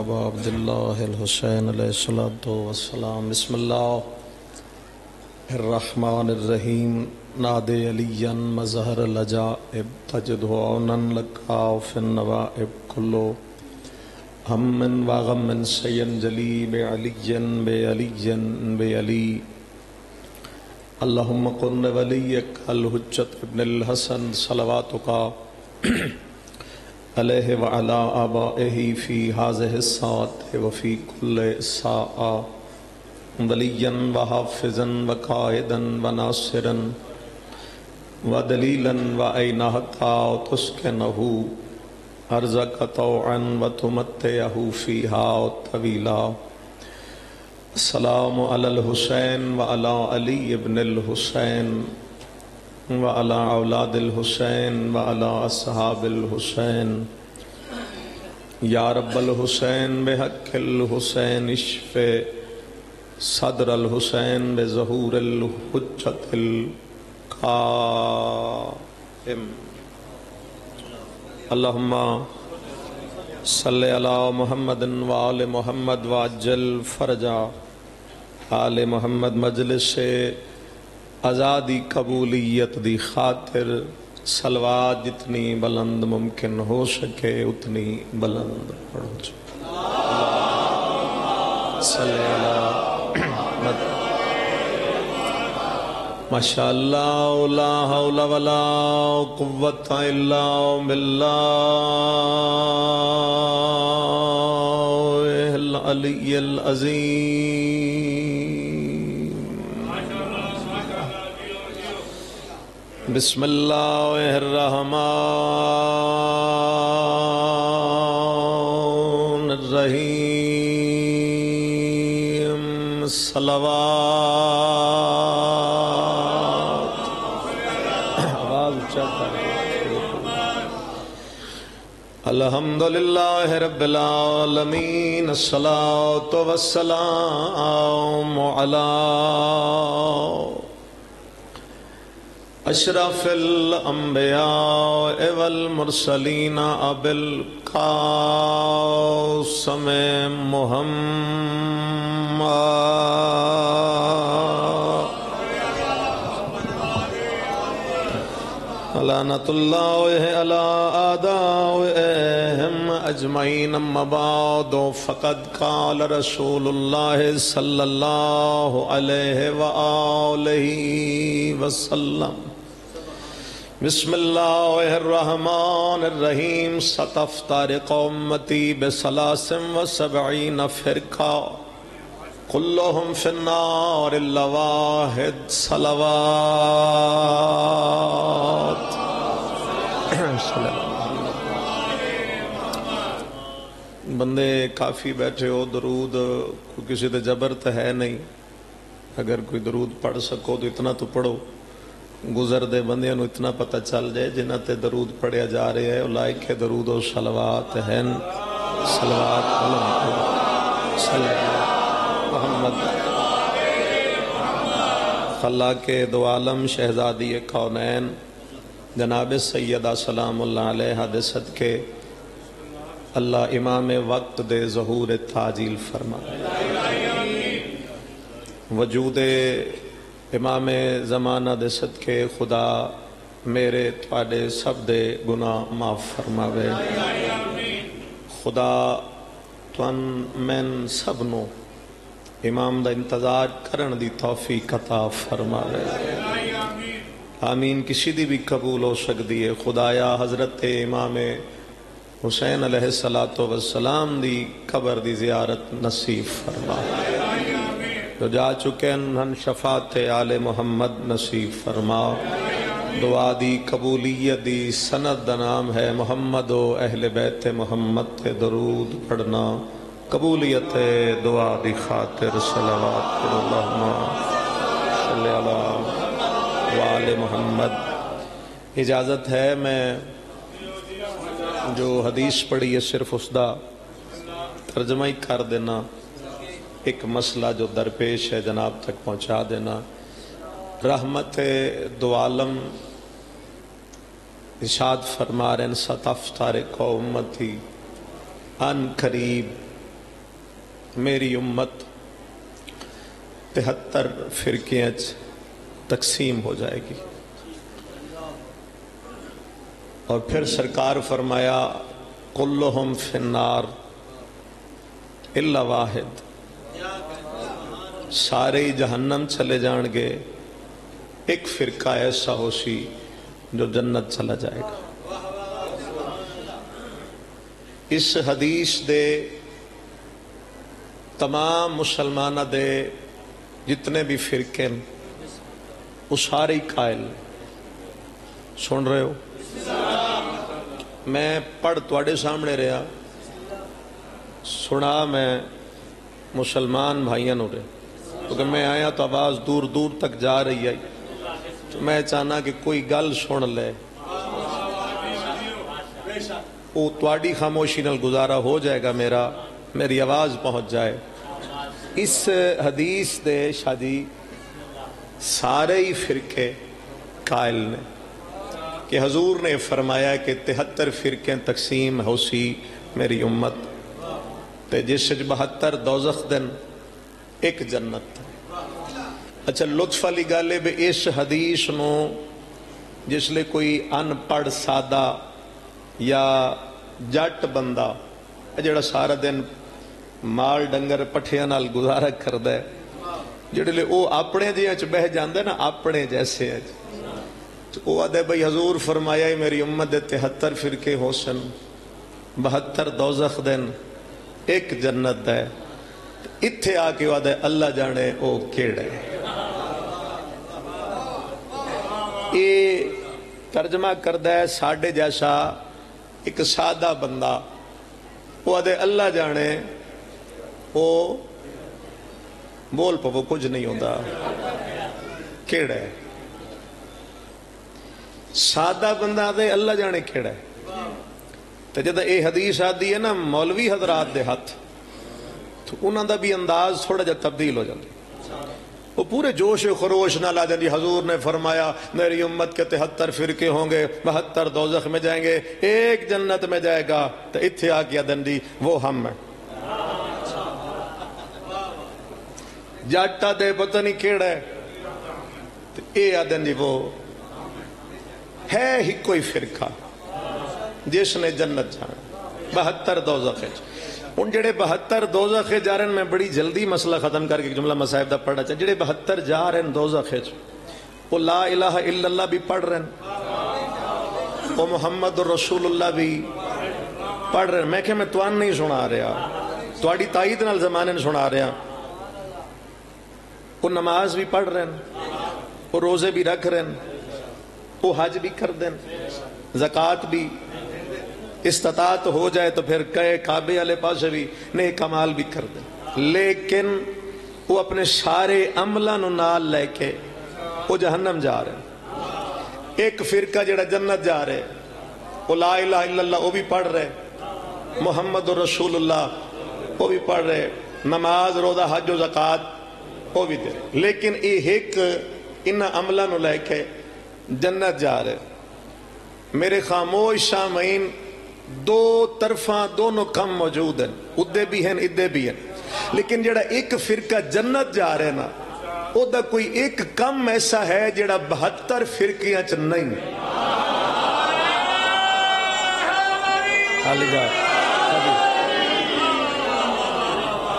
ابا عبداللہ الحسین علیہ الصلوۃ والسلام۔ بسم اللہ الرحمن الرحیم۔ نادے علی مظہر العجائب تجد عونا لکا فی النوائب کلو ہم و غم سینجلی بعلی بعلی اللہم قن ولیک الحجت ابن الحسن صلواتک علیہ وعلا آبائہ فی ہذہ الساعۃ وفی کل ساعہ ولیا وحافظا وقائدا وناصرا ودلیلا وعینا حتی تسکنہ ارزق طوعا وتمتعہ فیہا طویلا۔ السلام علی الحسین وعلی علی ابن الحسین وعلی اولاد الحسین وعلی اصحاب الحسین۔ یا رب الحسین بحق الحسین اشف صدر الحسین بظہور الحجت القائم۔ اللہم صلی علی محمد وآل محمد وعجل فرجا آل محمد۔ مجلس آزادی قبولیت دی خاطر صلوات جتنی بلند ممکن ہو سکے اتنی بلند پڑھو۔ صلی اللہ ماشاءاللہ لا حول ولا قوت الا باللہ العلی العظیم۔ بسم اللہ الرحمن الرحیم۔ صلوات الحمدللہ رب العالمین۔ الصلاۃ والسلام علی اشرف الانبیاء والمرسلین ابی القاسم محمد لعنۃ اللہ علی اعدائہم اجمعین۔ اما بعد فقد قال رسول اللہ صلی اللہ علیہ وآلہ وسلم۔ بسم اللہ الرحمن الرحیم۔ ستفترق امتی بثلاث وسبعین فرقہ کلہم فی النار الا واحد۔ صلوات۔ بندے کافی بیٹھے ہو، درود کوئی کسی تے جبر تو ہے نہیں، اگر کوئی درود پڑھ سکو تو اتنا تو پڑھو۔ گزر دے بندیاں نو اتنا پتہ چل جائے جنہ تے درود پڑھیا جا رہے ہیں اولئک درود و صلوات ہیں۔ صلوات صلی محمد خلاق دو عالم شہزادی کونین جناب سیدہ سلام اللہ علیہ دے صدقے اللہ امام وقت دے ظہور تاجیل فرما۔ وجود امام زمانہ دے صدقے خدا میرے تواڈے سب دے گناہ معاف فرماوے۔ خدا تون من سب نو امام دا انتظار کرن دی توفیق عطا فرماوے۔ آمین۔ کسی دی بھی قبول ہو سکتی ہے۔ خدایا حضرت امام حسین علیہ السلام دی قبر دی زیارت نصیب فرما۔ جو جا چکے ہیں شفاعت آل محمد نصیب فرما۔ دعا دی قبولیت دی سند دا نام ہے محمد و اہل بیت محمد تے درود پڑھنا۔ قبولیت دعا دی خاطر صلوات پڑھو۔ اللہم صلی علی وآل محمد۔ اجازت ہے میں جو حدیث پڑھی ہے صرف اس دا ترجمہ ہی کر دینا، ایک مسئلہ جو درپیش ہے جناب تک پہنچا دینا۔ رحمت دو عالم ارشاد فرما رہے ہیں ستفترق امتی ان قریب میری امت 73 فرقے تقسیم ہو جائے گی. اور پھر سرکار فرمایا کلہم فی النار الا واحد، سارے ہی جہنم چلے جان گے، ایک فرقہ ایسا ہو سی جو جنت چلا جائے گا. اس حدیث دے تمام مسلمانہ دے جتنے بھی فرقے وہ سارے قائل. سن رہے ہو؟ میں پڑھ تواڈے سامنے رہا، سنا میں مسلمان بھائیاں نو رہے، کیونکہ میں آیا تو آواز دور دور تک جا رہی ہے، تو میں چاہنا کہ کوئی گل سن لے، وہ تواڈی خاموشی نال گزارا ہو جائے گا، میری آواز پہنچ جائے. اس حدیث دے شادی سارے ہی فرقے قائل نے کہ حضور نے فرمایا کہ 73 فرقے تقسیم ہو سی میری امت تے جس 72 دوزخ دن ایک جنت. اچھا لطف والی گل ہے بھی اس حدیث نو جس لئے کوئی ان پڑھ سادہ یا جٹ بندہ جڑا سارا دن مال ڈنگر پٹھیاں نال گزارا کردا ہے، جڑے لئے او اپنے جیاں چ بہ جاندے نا، اپنے جیسے ہے، تو وہ آدھے بھئی حضور فرمایا ہے میری امت دے 73 فرقے ہو سن، 72 دوزخ دن ایک جنت ہے. اتھے آ کے وہ آدھے اللہ جانے او کیڑے. یہ ترجمہ کردہ ہے ساڑھے جیسا ایک سادہ بندہ، وہ آدھے اللہ جانے او بول پا وہ کچھ نہیں ہوتا کیڑے. سادہ بندہ آدھے اللہ جانے کیڑا ہے. تو جدہ اے حدیث آدھی ہے نا مولوی حضرات دے ہاتھ، تو انہوں دا بھی انداز تھوڑا جا تبدیل ہو جاتا. وہ پورے جوش و خروش نہ لا دیں حضور نے فرمایا میری امت کے 73 فرقے ہوں گے، 72 دوزخ میں جائیں گے، ایک جنت میں جائے گا. تو اتھے آ کیا دندی وہ ہم ہیں. جاٹا دے پتہ نہیں کیڑا ہے، تو اے آدن جی وہ ہے ہی کوئی فرقہ جس نے جنت جانا. 72 دوزخ. ان جڑے 72 دوزخ جا رہے ہیں، میں بڑی جلدی مسئلہ ختم کر کے جملہ مسائب دا پڑھا چاہے. جڑے 72 جا رہے ہیں دوزخ، وہ لا الہ الا اللہ بھی پڑھ رہے ہیں، وہ محمد رسول اللہ بھی پڑھ رہے ہیں. میں کہ میں توان نہیں سنا رہا، تواڈی تائید نال زمانے نے سنا رہا. وہ نماز بھی پڑھ رہے ہیں، وہ روزے بھی رکھ رہے ہیں، وہ حج بھی کر دیں، زکوٰۃ بھی، استطاعت ہو جائے تو پھر کہے کعبے والے پاسے بھی نیک اعمال بھی کر دیں. لیکن وہ اپنے سارے عملاں نو نال لے کے وہ جہنم جا رہے ہیں. ایک فرقہ جڑا جنت جا رہے، وہ لا الہ الا اللہ وہ بھی پڑھ رہے، محمد رسول اللہ وہ بھی پڑھ رہے، نماز روزہ حج و زکوٰۃ وہ بھی دے رہے، لیکن یہ ایک ان عملاں نو لے کے جنت جا رہے. میرے خاموش سامعین، دو طرفاں دونوں کم موجود ہیں، ادھے بھی ہیں ادھے بھی ہیں. لیکن جڑا ایک فرقہ جنت جا رہے نا، او دا کوئی ایک کم ایسا ہے جڑا 72 فرقیاں چ نہیں.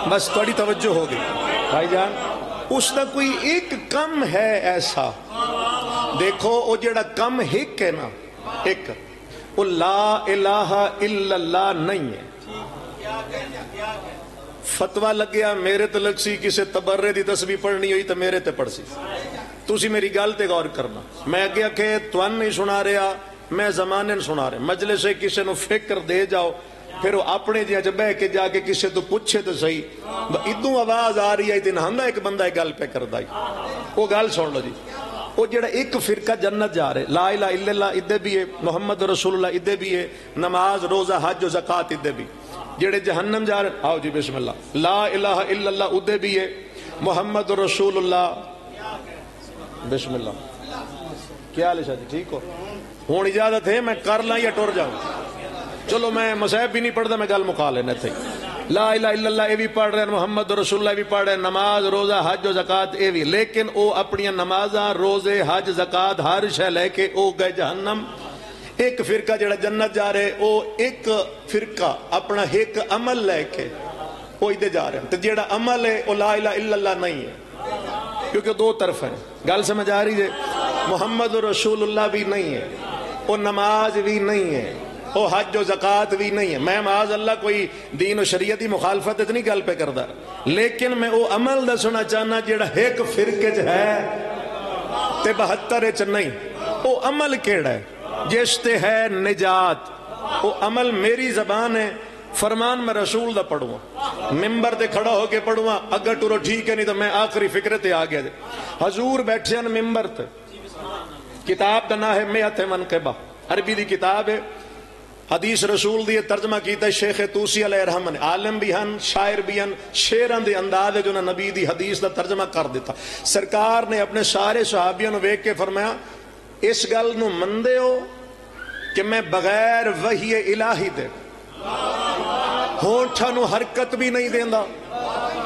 بس تھوڑی توجہ ہو گئی بھائی جان. اس دا کوئی ایک کم ہے ایسا. دیکھو وہ جڑا کم ہک ہے نا، ایک وہ لا الہ الا اللہ نہیں ہے. فتوہ لگیا میرے تے لگ سی، کسے تبرے دی تسبیح پڑھنی ہوئی تو میرے تے پڑھ سی. تسی میری گل تے غور کرنا. میں اگیا کہ توان نہیں سنا رہا، میں زمانے سنا رہا. مجلس سے کسے نو فکر دے جاؤ، پھر وہ اپنے جہاں چ بہ کے جا کے کسے تو پوچھے تو صحیح ادوں آواز آ رہی ہے تے نہندا ایک بندہ گل پہ کردا ہی. وہ گل سن لو جی. وہ جڑا ایک فرقہ جنت جا رہے، لا الہ الا اللہ ادھے بھی ہے، محمد رسول اللہ ادھے بھی ہے، نماز روزہ حج و زکوٰۃ ادھے بھی. جڑے جہنم جا رہے، آؤ جی بسم اللہ، لا الہ الا اللہ ادھے بھی ہے، محمد رسول اللہ. بسم اللہ. کیا حال ہے شاہ جی، ٹھیک ہو؟ ہوں اجازت ہے میں کر لاں یا ٹر جاؤں؟ چلو میں مسائب بھی نہیں پڑھتا، میں گل مکا لینا تھے. لا الہ الا اللہ یہ بھی پڑھ رہے ہیں، محمد رسول اللہ بھی پڑھ رہے ہیں، نماز روزہ حج و زکات یہ بھی، لیکن او اپنی نمازاں روزے حج زکات ہر شے لے کے او گئے جہنم۔ ایک فرقہ جڑا جنت جا رہے او ایک فرقہ اپنا ایک عمل لے کے وہ ادھے جا رہے ہیں، تو جڑا عمل ہے وہ لا الہ الا اللہ نہیں ہے، کیونکہ دو طرف ہیں۔ گل سمجھ آ رہی ہے؟ محمد رسول اللہ بھی نہیں ہے، وہ نماز بھی نہیں ہے، وہ حج و زکات بھی نہیں ہے۔ میں معاذ اللہ کوئی دین و شریعتی مخالفت اتنی گل پہ کردا، لیکن میں وہ عمل دسنا چاہنا جڑا ایک فرقے چ ہے تے 72 چ نہیں۔ وہ عمل کیڑا ہے جس تے ہے نجات؟ وہ عمل میری زبان ہے، فرمان میں رسول دا پڑھوں، ممبر تے کھڑا ہو کے پڑھوں، اگر ٹورو ٹھیک ہے نہیں تو میں آخری فکرے تے آ گیا جائے۔ حضور بیٹھے ہیں ممبر تے، کتاب دا نام ہے میعت منقبہ، عربی دی کتاب ہے، حدیث رسول دی ترجمہ کیتا ہے شیخ توسی علیہ الرحمہ نے، عالم بھی ہن شاعر بھی ہن، شیران دے انداز جو نبی دی حدیث دا ترجمہ کر دیتا۔ سرکار نے اپنے سارے صحابیوں نے ویکھ کے فرمایا اس گل نو مندے ہو کہ میں بغیر وحی الہی دے ہونٹھاں نو حرکت بھی نہیں دیندا؟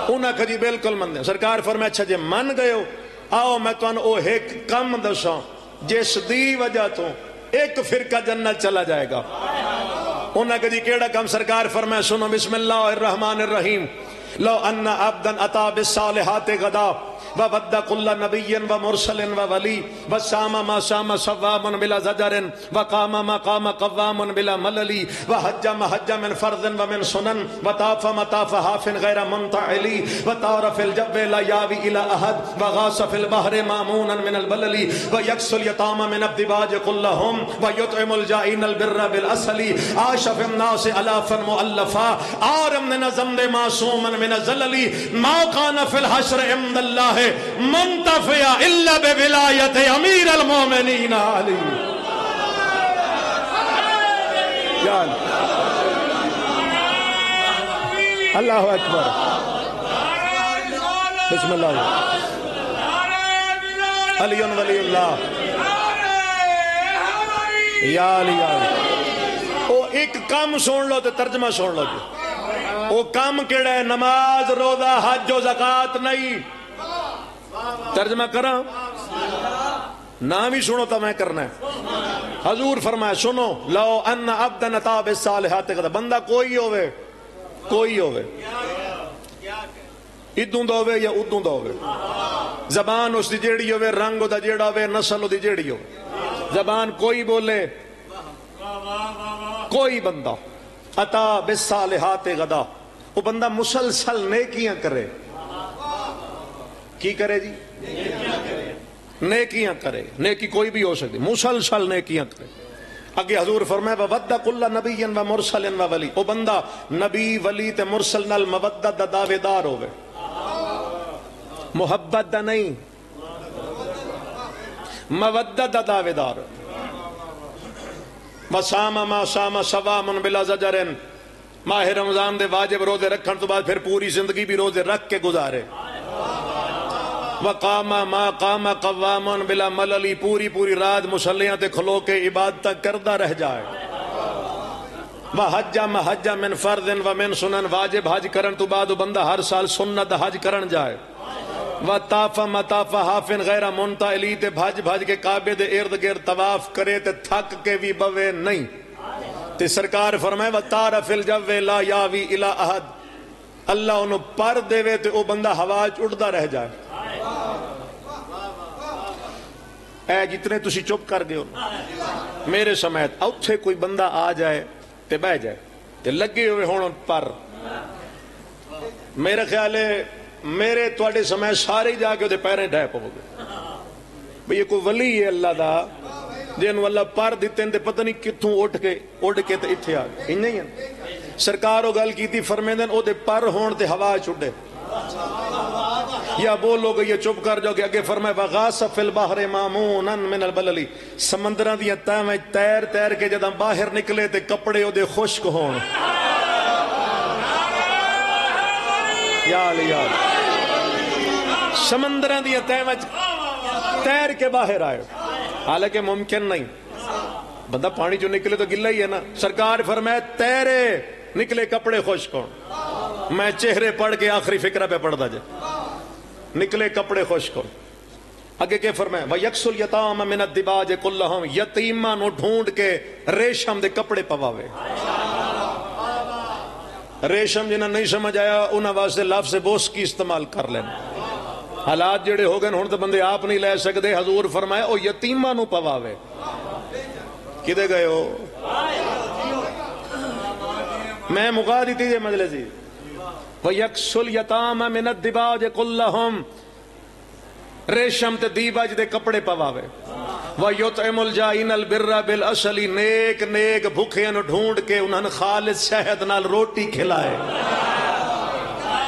انہاں کہا جی بالکل مندے۔ سرکار فرمایا اچھا جے من گئے ہو آؤ میں تانوں او ایک کم دساں جس دی وجہ تو ایک فرقہ جنت چلا جائے گا۔ انہاں کہا جی کیڑا کم؟ سرکار فرمایا سنو بسم اللہ الرحمن الرحیم، لو ان عبدا اتا بالصالحات غدا وود كل نبي ومرسل وولي وسام ما سام صوام بلا زجر وقام ما قام قوام بلا ملل وحج ما حج من فرض ومن سنن وطاف ما طاف حاف غير منتعل وطار في الجو لا ياوي الى احد وغاص في البحر مامونا من البلل ويكسو اليتامى من الدباج كلهم ويطعم الجائعين البر بالعسل عاش في الناس الافا مؤلفا عارم نظم معصوما من الزلل ما كان في الحشر عند الله منتفع الا بولایت امیر المومنین علی۔ اللہ اکبر، بسم اللہ، علی ولی اللہ، یا علی او ایک کام سن لو تو ترجمہ سن لو جی۔ وہ کام کیڑا ہے؟ نماز روزہ حج و زکات نہیں۔ ترجمہ کرا نہ بھی سنو تو میں کرنا ہے۔ حضور فرمایا سنو، لو ان عبدا اتا بالصالحات غدا، بندہ کوئی ہوئے ادوں دا ہوئے یا ادوں دا ہوئے، زبان اس دی جیڑی ہوئے، رنگ دا جیڑا ہوئے، نسل دی جیڑی ہوئے، زبان کوئی بولے، کوئی بندہ اتا بالصالحات غدا، وہ بندہ مسلسل نیکیاں کرے۔ کی کرے جی؟ نیکیاں کرے۔ نیکی کوئی بھی ہو سکتی، مسلسل نیکیاں کرے۔ اگے حضور فرمایا وَوَدَّ كُلَّ نَبِيٍّ وَمُرْسَلٍ وَوَلِيٍّ، وہ بندہ نبی ولی تے مرسل نال مودت دا دعوے دار ہوئے، محبت دا نہیں، مودت دا دعوے دار ہوئے۔ وَسَامَ مَا سَامَ صَوَامٌ بِلَا زَجَرٍ، ماہ رمضان دے واجب روزے رکھن تو بعد پھر پوری زندگی بھی روزے رکھ کے گزارے۔ وقام ما قام قوام بلا مللی، پوری رات مسلیاں تے کھلو کے عبادت کردہ رہ جائے۔ وحج ما حج من فرض ومن سنن، واجب حج کرن تو بعد بندہ ہر سال سنت حج کرن جائے۔ وطاف ما طاف حاف غیر منتعلی، تے بھج کے کعبے دے ارد گرد طواف کرے تے تھک کے بھی بوے نہیں۔ تے سرکار فرمائے وطار فی الجو لا یاوی الی احد، اللہ انہوں پر دے وے تے او بندہ ہوا اڑدا رہ جائے۔ اے جتنے تسی چپ کر گئے ہو میرے سمیت، اوتھے کوئی بندہ آ جائے تے بہ جائے تے لگے ہوئے ہون پر، میرے خیال ہے میرے تواڈے سمیت سارے جا کے پیریں ڈھے پو گے بھئی یہ کوئی ولی ہے اللہ دا جنوں اللہ پر دیتے ہیں تے پتہ نہیں کتھوں اڑ کے تے ایتھے آ گئے۔ انہیں ہی ہے سرکار وہ گل کیتی فرمیندن او دے پر ہون تے ہوا چھڑے، یا بولو گے یہ چپ کر جاؤ گے۔ اگے فرمائے وغاص فی البحر مامونا من البلل، سمندراں دیاں تہواں تیر کے جداں باہر نکلے تے کپڑے او دے خشک ہون۔ یا علی یا سمندراں دیاں تہواں تیر کے باہر آئے، حالانکہ ممکن نہیں، بندہ پانی جو نکلے تو گلا ہی ہے نا۔ سرکار فرمائے تیرے نکلے کپڑے خشک ہون۔ میں چہرے پڑھ کے آخری فکرہ پہ پڑھ دا جائے. نکلے کپڑے خشک ہو. اگے کہ فرمائے وَيَكْسُ الْيَتَامَ مِنَ الدِّبَاجِ كُلَّهُمْ, یتیماں نو ڈھونڈ کے ریشم دے کپڑے پواوے. ریشم جنہاں نہیں سمجھ آیا انہاں واسطے لفظ بوس کی استعمال کر لینا. حالات جڑے ہو گئے ہن تو بندے آپ نہیں لے سکتے. حضور فرمایا او یتیماں نو پواوے. کدے گئے ہو؟ میں مقا دیتی جے مجلسی. وَيَكْسُ الْيَتَامَ مِنَ الدِّبَاجِ كُلَّهُمْ, ریشم تے دیباج دے کپڑے پواوے. وَيُطْعِمُ الْجَائِنَ الْبِرَّ بِالْأَصَلِ, نیک نیک بھوکھیاں نو ڈھونڈ کے انہاں نے خالص شہد نال روٹی کھلائے.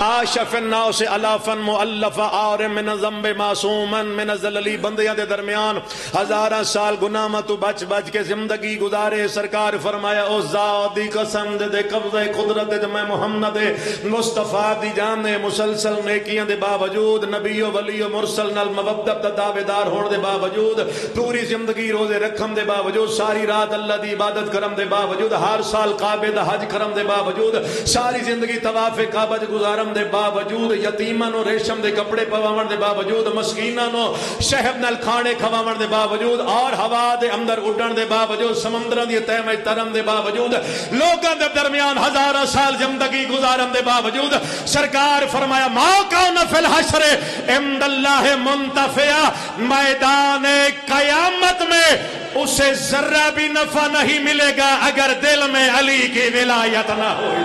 آشف الناس الافا مؤلفا آر من ذنب معصوما من الزللی, بندیاں دے درمیان ہزاراں سال گناہ تو بچ بچ کے زندگی گزارے. سرکار فرمایا او ذات دی قسم دے قبضہ قدرت دے میں محمد مصطفیٰ دی جان نے مسلسل نیکیاں دے باوجود, نبی و ولی و مرسل نال مودت دا دعویدار ہون دے باوجود, پوری زندگی روزے رکھن دے باوجود, ساری رات اللہ دی عبادت کرم دے باوجود, ہر سال کعبے دا حج کرم دے باوجود, ساری زندگی طواف کعبہ گزارم دے باوجود, یتیماں نو ریشم دے کپڑے پواون دے باوجود, مسکیناں نو شہد نال کھانے کھواون دے باوجود, اور ہوا دے اندر اڈن دے باوجود, سمندراں دی تہ وچ ترن دے باوجود, لوکاں دے درمیان ہزاراں سال زندگی گزارن دے باوجود, سرکار فرمایا ما کان فی الحشر عند اللہ منتفعا, میدان قیامت میں اسے ذرہ بھی نفع نہیں ملے گا اگر دل میں علی کی ولایت نہ ہوئی.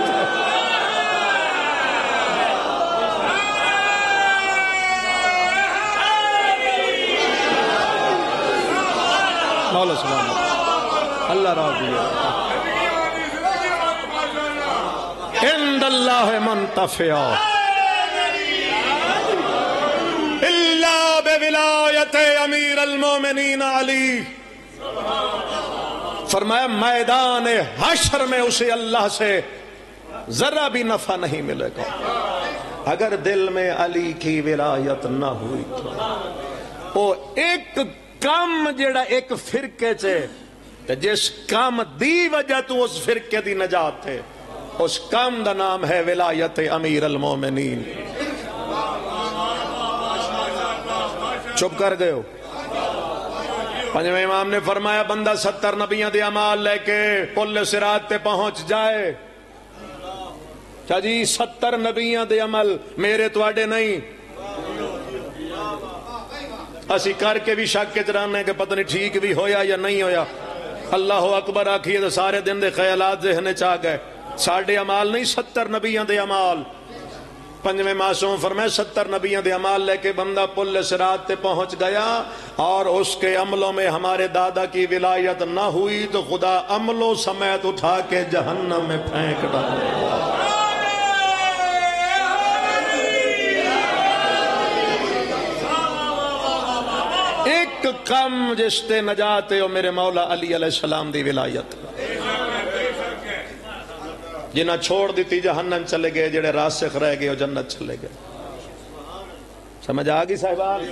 مولا سلام اللہ راضی ہے. عند اللہ منتفع الا بولایت امیر المومنین علی. فرمایا میدان حشر میں اسے اللہ سے ذرہ بھی نفع نہیں ملے گا اگر دل میں علی کی ولایت نہ ہوئی. تو ایک کام جڑا ایک فرقے چے, جس کام دی وجہ تو اس فرقے دی نجات ہے, اس کام دا نام ہے ولایت امیر المومنین. چپ کر گئے ہو؟ پنجویں امام نے فرمایا بندہ 70 نبیوں دے اعمال لے کے پل صراط تے پہنچ جائے. کیا جی 70 نبیوں دے عمل میرے تواڈے نہیں, اسی کر کے بھی شک کے چرانے کہ پتہ نہیں ٹھیک بھی ہویا یا نہیں ہویا. اللہ اکبر آکھیے تو سارے دن دے خیالات ذہن چاہ گئے. ساڑھے عمال نہیں 70 نبیوں دے عمال. پنجویں معصوم فرمائے 70 نبیوں دے عمال لے کے بندہ پل صراط تے پہنچ گیا اور اس کے عملوں میں ہمارے دادا کی ولایت نہ ہوئی تو خدا عملوں سمیت اٹھا کے جہنم میں پھینک ڈالے. ایک کم جس تے نجات ہے میرے مولا علی علیہ السلام دی ولایت. جنہ چھوڑ دیتی جہنم چلے گئے, جڑے راسخ رہ گئے وہ جنت چلے گئے. سمجھ آگئی صاحبان؟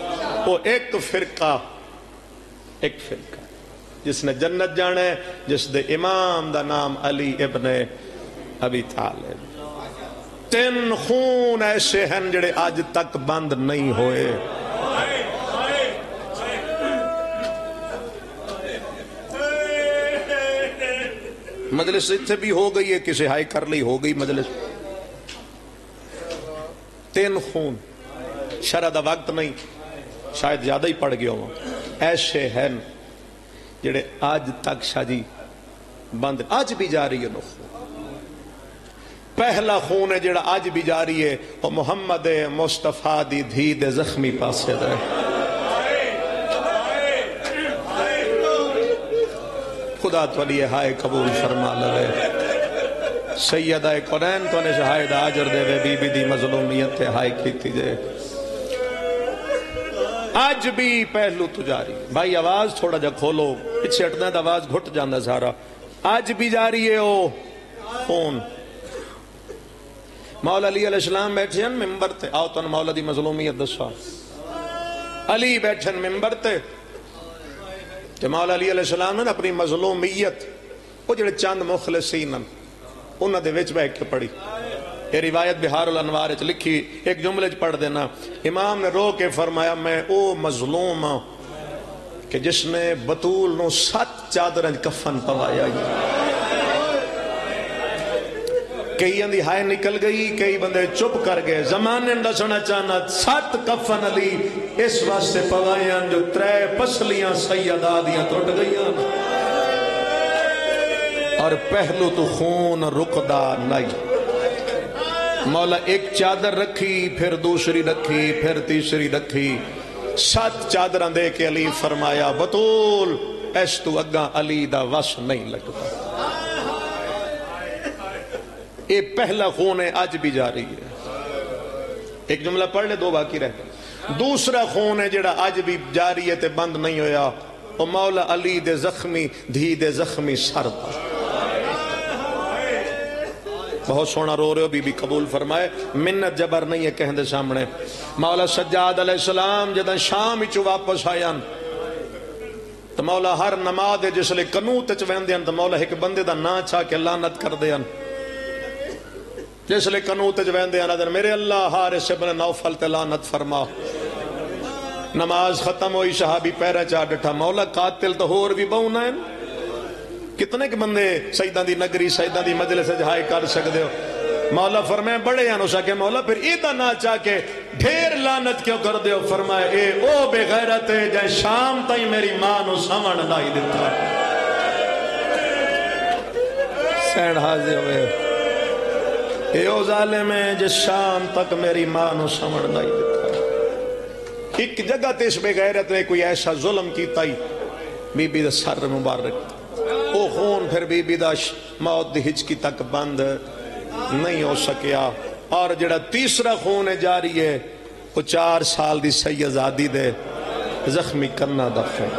وہ ایک فرقہ جس نے جنت جانے, جس دے امام دا نام علی ابن ابی طالب. 3 خون ایسے ہیں جڑے آج تک بند نہیں ہوئے. مجلس اتھے بھی ہو گئی ہے, کسی ہائی کر لی ہو گئی مجلس. 3 خون, شرع دا وقت نہیں, شاید زیادہ ہی پڑ گیا ہوں, ایسے ہیں جڑے آج تک شاجی بند, آج بھی جاری ہے. پہلا خون ہے جڑا آج بھی جاری ہے وہ محمد مصطفیٰ دی دھی دے زخمی پاسے دے. خدا تولی ہائے قبول فرما لے. سیدہ قرآن تو نے شہائد آجر دے وے بی بی دی مظلومیت تے ہائے کیتی جے. آج بھی پہلو تجاری. بھائی آواز تھوڑا جا کھولو, پیچھے ہٹنا ہے آواز گھٹ جاندہ سارا. آج بھی جاری ہے وہ خون. مولا علی علیہ السلام بیٹھے ہیں ممبر تے, آؤ تو مولا دی مظلومیت دسا. علی بیٹھے ہیں ممبر تے کہ مولا علی علیہ السلام نے اپنی مظلومیت وہ جڑے چند مخلصین انہاں دے وچ بیٹھ کے پڑھی. یہ روایت بہار الانوار وچ لکھی، ایک جملے چ پڑھ دینا۔ امام نے رو کے فرمایا میں او مظلوم ہاں کہ جس نے بطول نو 7 چادراں کفن پوایا۔ کئی اندی ہائے نکل گئی، کئی بندے چپ کر گئے۔ زمانے دسنا چاہنا 7 کفن علی اس واسطے پوائیاں جو 3 پسلیاں سیدہ دیاں ٹوٹ گئیاں اور پہلو تو خون رکدا نہیں۔ مولا ایک چادر رکھی، پھر دوسری رکھی، پھر تیسری رکھی، 7 چادراں دے کے علی فرمایا بطول اس تو اگاں علی دا وس نہیں لگتا۔ یہ پہلا خون ہے، آج بھی جاری ہے۔ ایک جملہ پڑھ لے، 2 باقی رہ گئے۔ دوسرا خون ہے جڑا آج بھی جاری ہے تے بند نہیں ہویا، وہ مولا علی دے زخمی دھی دے زخمی سر پر۔ بہت سونا رو رہے ہو، بی بی قبول فرمائے، منت جبر نہیں ہے کہندے سامنے۔ مولا سجاد علیہ السلام جدہ شام ہی چو واپس آیا تو مولا ہر نماز جس لئے قنوت چویندے تو مولا ایک بندے دا نا چھا کے لعنت کر دے جس لئے قنوت چویندے میرے اللہ حارث ابن نوفل تے لعنت فرما۔ نماز ختم ہوئی، صحابی پیرا چاہ ڈٹھا، مولا قاتل تو ہور بھی بہونا ہے، کتنے کے بندے سیدان دی نگری سیدان دی مجلس جہائی کر سکتے ہو؟ مولا فرمائے بڑے ہیں نوشا کہ مولا پھر ایدہ نہ چاہ کے ڈھیر لعنت کیوں کر دے ہو؟ فرمائے اے او بے غیرت ہے جائے شام تائیں میری ماں نو سمن لائی دیتا ہے۔ سینڈ حاضر ہوئے اے او ظالم ہے جس شام تک میری ماں نو سمن لائی دیتا ہے۔ ایک جگہ تیس بے غیرت نے کوئی ایسا ظلم کیتا ہی، بی بی دا سر مبارک او خون پھر بی بی دا موت دی ہچکی تک بند نہیں ہو سکیا۔ اور جڑا تیسرا خون جاری ہے وہ 4 سال دی سیدزادی دے زخمی کرنا دا خون۔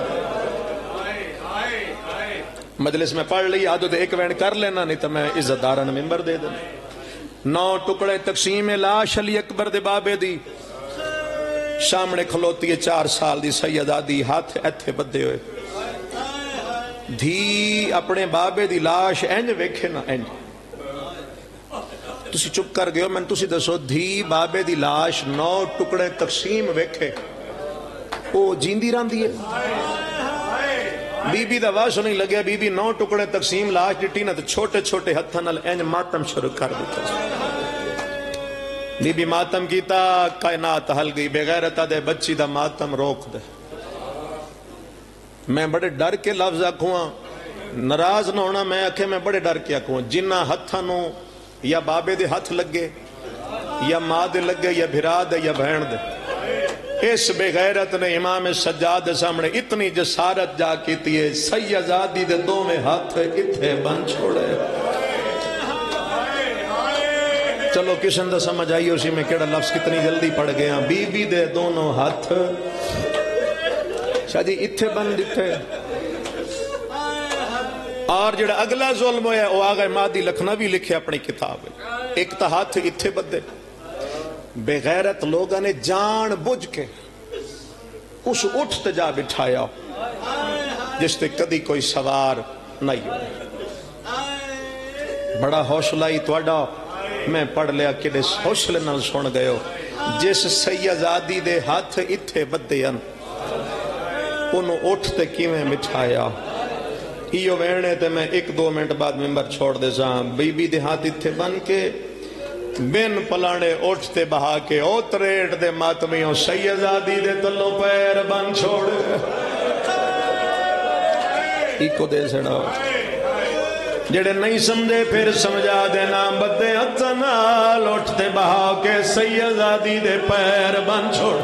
مجلس میں پڑھ لی عادت ایک وینڈ کر لینا، نہیں تو میں عزت داران ممبر دے دینا۔ 9 ٹکڑے تقسیم لاش علی اکبر دے بابے دی، سامنے کھلوتی ہے 4 سال دی سیدزادی، ہاتھ ایتھے بدے ہوئے۔ دھی اپنے بابے دی لاش اینج ویکھے نا، اینج تسی چپ کر گئے ہو، میں تسی دسو دھی بابے دی لاش 9 ٹکڑے تقسیم ویکھے او جیندی راندی ہے؟ بی بی دا واس نہیں لگیا، بی بی 9 ٹکڑے تقسیم لاش ڈٹی نا تو چھوٹے چھوٹے ہتھاں نال اینج ماتم شروع کر دیتا۔ بی بی ماتم کیتا، کائنات ہل گئی، بے غیرتہ دے بچی دا ماتم روک دے۔ میں بڑے ڈر کے لفظ آکھوں، ناراض نہ ہونا، میں آکھے میں بڑے ڈر کے آکھوں، جنہ ہتھانوں یا بابے دے ہتھ لگے یا ماں دے لگے یا بھرا دے یا بہن دے، اس بے غیرت نے امام سجاد دے سامنے اتنی جسارت جا کیتی ہے، سیدزادی دے 2 میں ہاتھ اتھے بن چھوڑے۔ چلو کسن دا سمجھ آئی اسی میں کیڑا لفظ کتنی جلدی پڑھ گیا۔ بی بی دے دونوں ہاتھ شاہ جی اتھے بن دیتے۔ اور جڑا اگلا ظلم ہویا وہ آگئے مادی لکھنوی لکھے اپنی کتاب ہے، ایک تا ہاتھ اتھے بدے۔ بے غیرت لوگاں نے جان بجھ کے اس اٹھ تے جا بٹھایا جس تے کدی کوئی سوار نہیں ہو۔ بڑا حوصلہ ہی توڑا، میں پڑھ لیا کہ اس حوصلے نال سن گئے ہو۔ جس سیدزادی دے ہاتھ اتھے بدے ان انہوں اٹھتے کیویں مٹھایا۔ ایو وینے تے میں 1-2 منٹ بعد ممبر چھوڑ دے ساں، بی بی دے ہاتھ اتھے بن کے بین پلانے اٹھتے بہا کے او تریٹ دے ماتمیوں سیدزادی دے تلو پیر بن چھوڑے۔ ایکو دے سڑا جڑے نہیں سمجھے پھر سمجھا دینا، بدے اتنال اٹھتے بہا کے سیدزادی دے پیر بن چھوڑ۔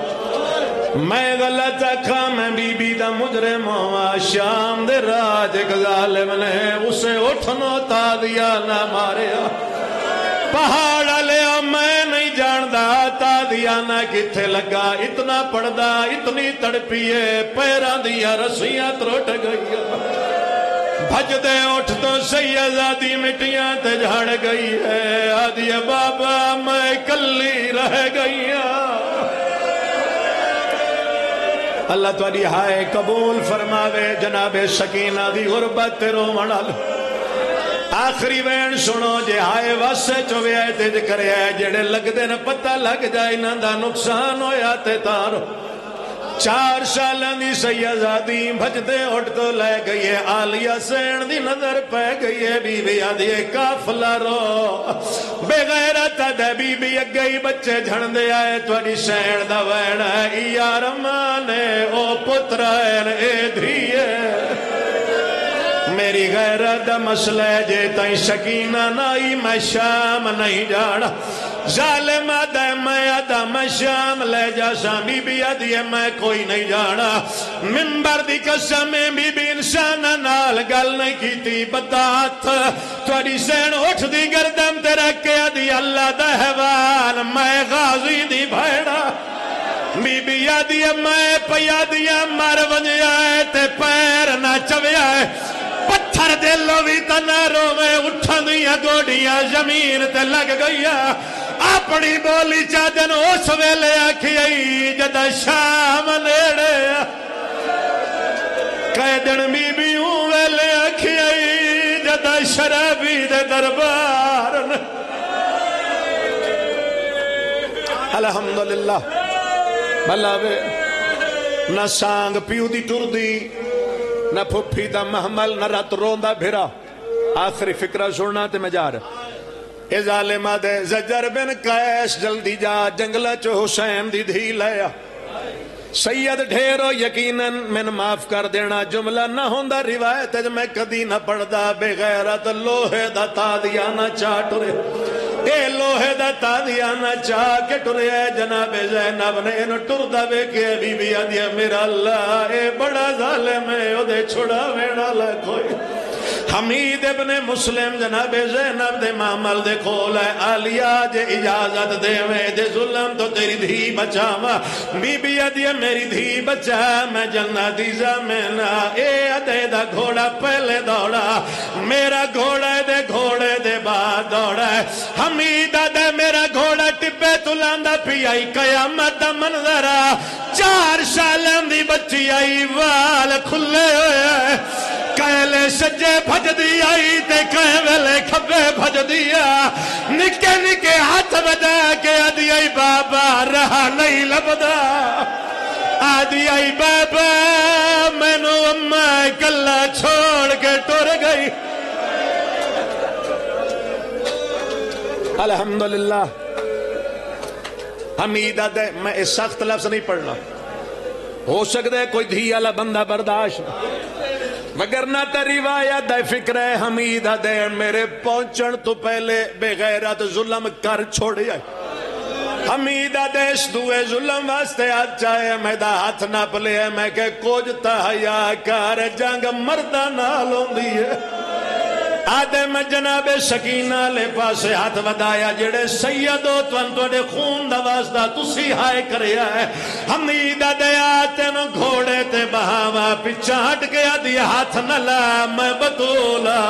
میں غلط اکھا میں بی بی دا مجرم ہوا، شام دے راج ایک ظالم نے اسے اٹھنو تا دیا نہ ماریا، پہاڑ لیا میں نہیں جاندہ تا دیا نہ کتھے لگا، اتنا پڑھدا اتنی تڑپیے پیران دیا رسیاں تروٹ گئی، بھج دے اٹھ تو سیدزادی مٹیاں تے جھڑ گئی ہے، آدھی بابا میں کلی رہ گئی۔ اللہ تواڈی ہائے قبول فرماوے، جناب سکینہ دی غربت رو منال آخری وین سنو جے ہائے واسے چوے آئے تے کرے آئے جڑے لگ دے نا پتہ لگ جائے نا دا نقصان ہویا تے تارو 4 سالہ دی سیدزادی بھجدے اٹھ تو لے گئی ہے آلیہ سین دی نظر پہ گئی ہے بی بی آدھی کافلہ رو بے غیرت دے بی بی اگئی بچے جھن دے آئے توڑی سین دا وین ہے یار مانے او پترائن اے دھیے میری غیرت دا مسئلہ جے تائیں سکینہ نائی میں شام نہیں جانا ظالم دے میں ادا میں شام لے جا سا بی بی ادیے میں کوئی نہیں جانا منبر دی قسم بی بی انسان نال گل نہیں کیتی بدات توڑی سین اٹھ دی گردن تے رکھے ادی اللہ دا حوال میں غازی دی بھیڑا بی بی ادیے میں پیا دیا مر ونجیا ہے تے پیر نہ چویا ہے پتھر دلو بھی تناروں میں اٹھن دیا گوڑیاں زمین تے لگ گیا اپنی بولی چادن اس ویلے آکھی آئی جدہ شام نیڑے قیدن بی بیوں ویلے آکھی آئی جدہ شرابی دے دربار الحمدللہ بھلا بے نہ سانگ پیو دی ٹر دی نہ پھپھی دا محمل نہ رات روندہ بھیرا آخری فکرہ سننا تے میں جا رہا اے ظالمہ دے زجر بن قیس جلدی جا جنگلہ چو حسین دی دھی لیا سید ڈھیرو یقیناً میں معاف کر دینا جملہ نہ ہوندہ روایت ہے میں کدی نہ پڑھدا بے غیرت لوہے دا تادیا نہ چاٹ رہے اے لوہے دا تادیا نہ چاٹ کے ٹرے جناب زینب نے انہوں ٹردہ بے کے بی بی آدیا میرا اللہ اے بڑا ظالم ہے او دے چھڑا ویڑا لکھوئی حمید ابن مسلم جناب زینب دے معامل دے کھول ہے آلیہ جے اجازت دے میں دے ظلم تو تیری دھی بچاوا بی بی ادیہ میری دھی بچا میں جنت دی زمینہ اے ادے دا گھوڑا پہلے دوڑا میرا گھوڑا دے گھوڑے دے بعد دوڑا حمید دے میرا گھوڑا ٹپے تلاندہ پی آئی قیامت دا منظرہ 4 سالم دی بچی آئی وال کھلے ہوئے کہلے سجے بھج دی آئی تے کہیں ویلے کھبے بھج دیا نکے نکے ہاتھ بدا کے آدھی آئی بابا رہا نہیں لبدا آدھی آئی بابا میں نو اماں کلہ چھوڑ کے ٹور گئی الحمدللہ حمیدہ دے میں اس سخت لفظ نہیں پڑھنا ہو سکتا ہے کوئی دھی والا بندہ برداشت وگرنہ تا روایت دے فکر ہے حمیدہ دے میرے پہنچن تو پہلے بے غیرت ظلم کر چھوڑی آئی حمیدہ دے اس دوے ظلم واسطے آج چاہے میں دا ہاتھ نہ پلے ہے میں کہ کوجتا حیا کار جنگ مردہ نالوں دیئے آدم جناب سکینہ لے پاسے ہاتھ ودایا جڑے سیدو توڑے خون دا واسطہ تسی ہائے کریا ہے حمیدہ دیا تینو گھوڑے تے بہاوا پچھا ہٹ گیا دیا ہاتھ نہ لا میں بطولا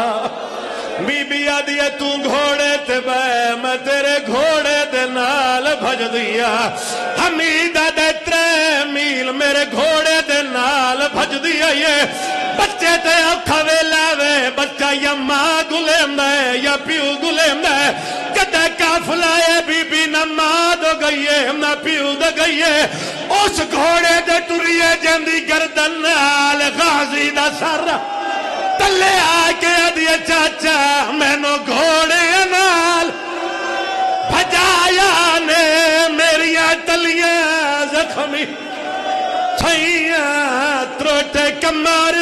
بی بی آدیا تو گھوڑے تے بے میں تیرے گھوڑے دے نال بھج دیا حمیدہ دے 3 میل میرے گھوڑے دے نال بھج دیا یہ بچے تے اوکھا ویلا وے بچہ یا ماں گلیم دے یا پیو گلیم دے کدہ کافلہ ہے بی بی نہ ماں دو گئیے نہ پیو دو گئیے اس گھوڑے دے ٹریے جندی گردن نال غازی دا سر تلے آکے دیا چاچا میں نو گھوڑے نال بھجایا نے میریاں تلیاں زخمی چھائیاں تروٹے کمار